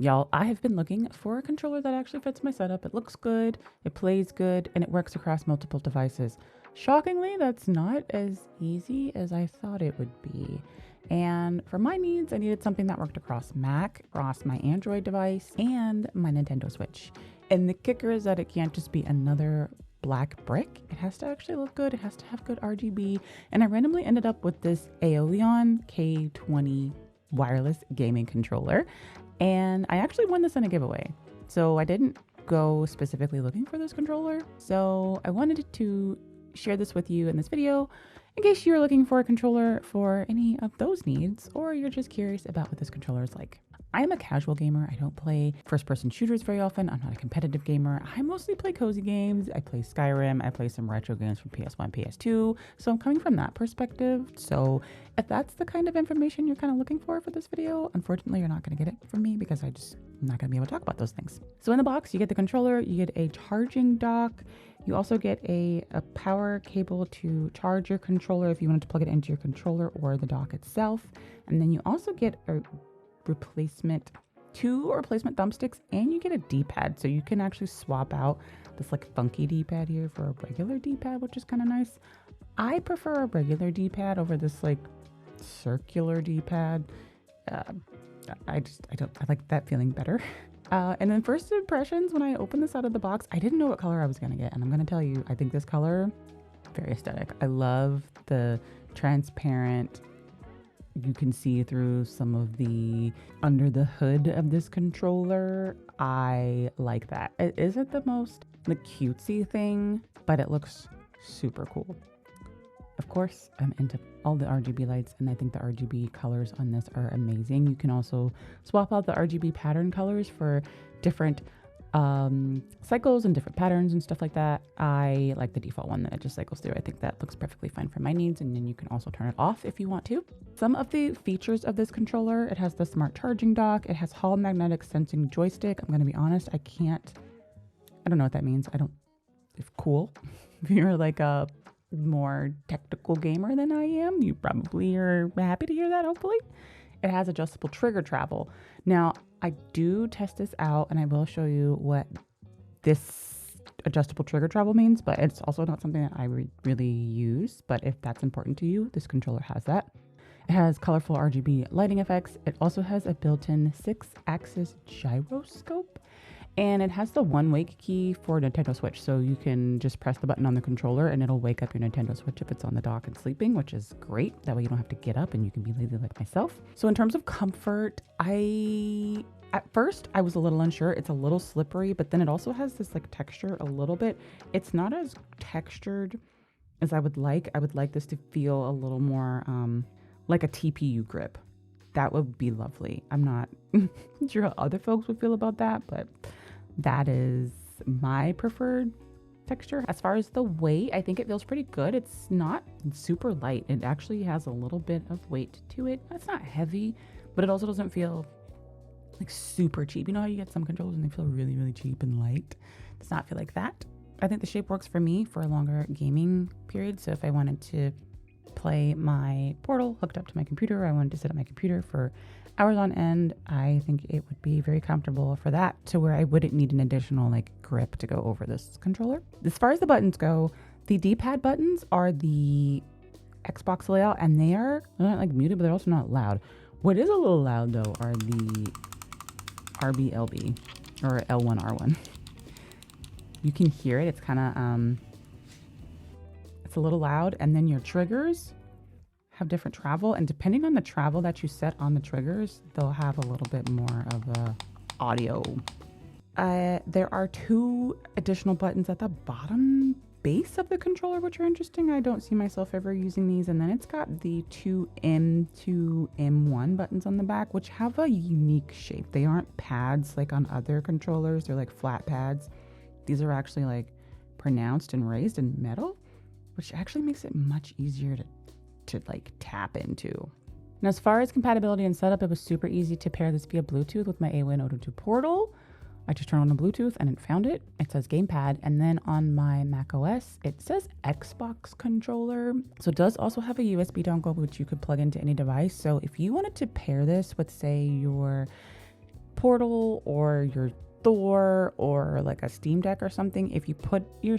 Y'all, I have been looking for a controller that actually fits my setup. It looks good, it plays good, and it works across multiple devices. Shockingly, that's not as easy as I thought it would be. And for my needs, I needed something that worked across Mac, across my Android device, and my Nintendo Switch. And the kicker is that it can't just be another black brick. It has to actually look good. It has to have good RGB. And I randomly ended up with this Aolion K20 wireless gaming controller. And I actually won this in a giveaway. So I didn't go specifically looking for this controller. So I wanted to share this with you in this video in case you're looking for a controller for any of those needs, or you're just curious about what this controller is like. I am a casual gamer. I don't play first-person shooters very often. I'm not a competitive gamer. I mostly play cozy games. I play Skyrim. I play some retro games from PS1, PS2. So I'm coming from that perspective. So if that's the kind of information you're kind of looking for this video, unfortunately, you're not going to get it from me because I'm not going to be able to talk about those things. So in the box, you get the controller, you get a charging dock. You also get a power cable to charge your controller if you wanted to plug it into your controller or the dock itself. And then you also get two replacement thumbsticks, and you get a D-pad, so you can actually swap out this like funky D-pad here for a regular D-pad, which is kind of nice. I prefer a regular D-pad over this like circular D-pad. I like that feeling better. And then first impressions, when I opened this out of the box, I didn't know what color I was gonna get, and I'm gonna tell you, I think this color, very aesthetic. I love the transparent, you can see through some of the under the hood of this controller. I like that. It isn't the most cutesy thing, but it looks super cool. Of course, I'm into all the RGB lights, and I think the RGB colors on this are amazing. You can also swap out the RGB pattern colors for different cycles and different patterns and stuff like that. I like the default one that it just cycles through. I think that looks perfectly fine for my needs, and then you can also turn it off if you want to. Some of the features of this controller: it has the smart charging dock, it has Hall magnetic sensing joystick. I'm going to be honest, I don't know what that means. It's cool. If you're like a more technical gamer than I am, you probably are happy to hear that, hopefully. It has adjustable trigger travel. Now, I do test this out, and I will show you what this adjustable trigger travel means, but it's also not something that I really use. But if that's important to you, this controller has that. It has colorful RGB lighting effects. It also has a built-in 6-axis gyroscope, and it has the one-wake key for Nintendo Switch. So you can just press the button on the controller and it'll wake up your Nintendo Switch if it's on the dock and sleeping, which is great. That way you don't have to get up and you can be lazy like myself. So in terms of comfort, at first I was a little unsure. It's a little slippery, but then it also has this like texture a little bit. It's not as textured as I would like. I would like this to feel a little more like a TPU grip. That would be lovely. I'm not sure how other folks would feel about that, but that is my preferred texture. As far as the weight, I think it feels pretty good. It's not super light. It actually has a little bit of weight to it. It's not heavy, but it also doesn't feel like super cheap. You know how you get some controllers and they feel really, really cheap and light? It does not feel like that. I think the shape works for me for a longer gaming period. So if I wanted to play my Portal hooked up to my computer, I wanted to sit at my computer for hours on end, I think it would be very comfortable for that, to where I wouldn't need an additional like grip to go over this controller. As far as the buttons go, the D-pad buttons are the Xbox layout, and they're not like muted, but they're also not loud. What is a little loud though are the RBLB or L1R1. You can hear it. It's kind of it's a little loud, and then your triggers have different travel, and depending on the travel that you set on the triggers, they'll have a little bit more of a audio. There are 2 additional buttons at the bottom base of the controller, which are interesting. I don't see myself ever using these. And then it's got the 2 M2 M1 buttons on the back, which have a unique shape. They aren't pads like on other controllers. They're like flat pads. These are actually like pronounced and raised in metal, which actually makes it much easier to like tap into. And as far as compatibility and setup, it was super easy to pair this via Bluetooth with my AYN Odin 2 Portal. I just turned on the Bluetooth and it found it. It says gamepad. And then on my Mac OS, it says Xbox controller. So it does also have a USB dongle, which you could plug into any device. So if you wanted to pair this with, say, your Portal or your Thor or like a Steam Deck or something, if you put your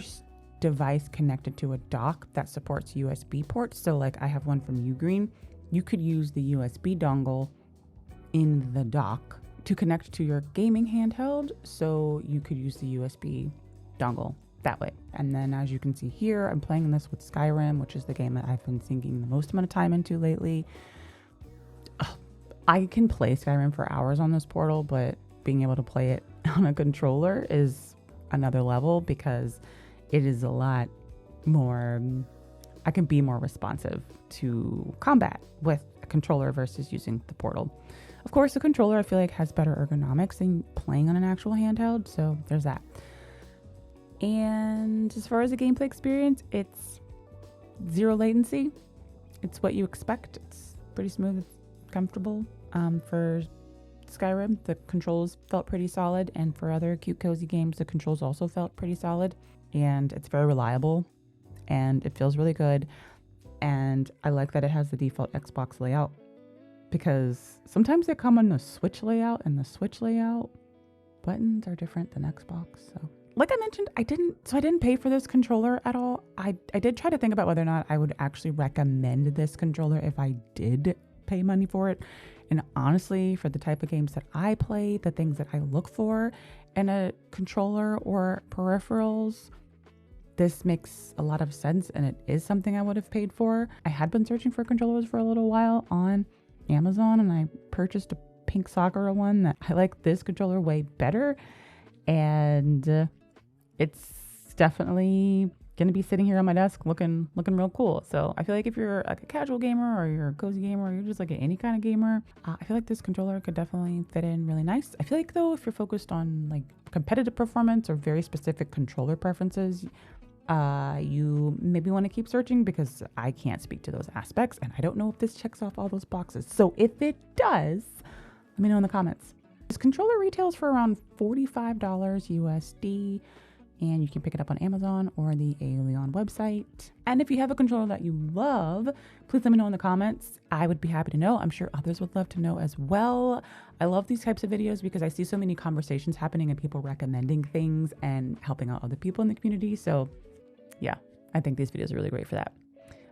device connected to a dock that supports USB ports, so like I have one from Ugreen, you could use the USB dongle in the dock to connect to your gaming handheld, so you could use the USB dongle that way. And then as you can see here, I'm playing this with Skyrim, which is the game that I've been sinking the most amount of time into lately. I can play Skyrim for hours on this Portal, but being able to play it on a controller is another level because it is a lot more, I can be more responsive to combat with a controller versus using the Portal. Of course, the controller I feel like has better ergonomics than playing on an actual handheld, so there's that. And as far as the gameplay experience, it's zero latency. It's what you expect. It's pretty smooth, it's comfortable. For Skyrim, the controls felt pretty solid, and for other cute cozy games, the controls also felt pretty solid, and it's very reliable, and it feels really good. And I like that it has the default Xbox layout, because sometimes they come in the Switch layout, and the Switch layout buttons are different than Xbox. So like I mentioned, I didn't pay for this controller at all. I did try to think about whether or not I would actually recommend this controller if I did pay money for it. And honestly, for the type of games that I play, the things that I look for in a controller or peripherals, this makes a lot of sense, and it is something I would have paid for. I had been searching for controllers for a little while on Amazon, and I purchased a pink Sakura one that I like this controller way better, and it's definitely gonna be sitting here on my desk looking real cool. So I feel like if you're like a casual gamer or you're a cozy gamer or you're just like any kind of gamer, I feel like this controller could definitely fit in really nice. I feel like though, if you're focused on like competitive performance or very specific controller preferences, you maybe want to keep searching, because I can't speak to those aspects and I don't know if this checks off all those boxes. So if it does, let me know in the comments. This controller retails for around $45 USD. And you can pick it up on Amazon or the Aolion website. And if you have a controller that you love, please let me know in the comments. I would be happy to know. I'm sure others would love to know as well. I love these types of videos because I see so many conversations happening and people recommending things and helping out other people in the community. So yeah, I think these videos are really great for that.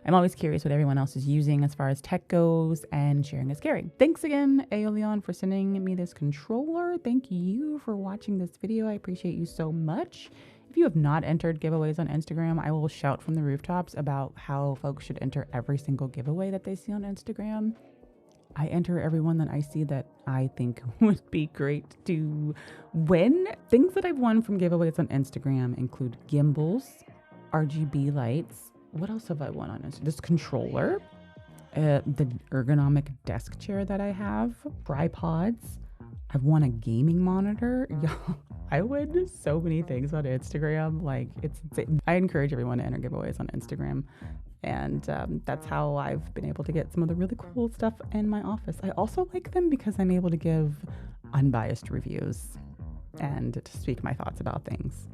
I'm always curious what everyone else is using as far as tech goes, and sharing is caring. Thanks again, Aolion, for sending me this controller. Thank you for watching this video. I appreciate you so much. If you have not entered giveaways on Instagram, I will shout from the rooftops about how folks should enter every single giveaway that they see on Instagram. I enter everyone that I see that I think would be great to win. Things that I've won from giveaways on Instagram include gimbals, RGB lights. What else have I won on Instagram? This controller, the ergonomic desk chair that I have, tripods. I've won a gaming monitor. I win so many things on Instagram. Like, it's insane. I encourage everyone to enter giveaways on Instagram. And that's how I've been able to get some of the really cool stuff in my office. I also like them because I'm able to give unbiased reviews and to speak my thoughts about things.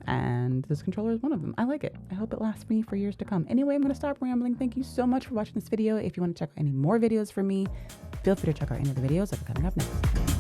And this controller is one of them. I like it. I hope it lasts me for years to come. Anyway, I'm going to stop rambling. Thank you so much for watching this video. If you want to check out any more videos from me, feel free to check out any of the videos that are coming up next.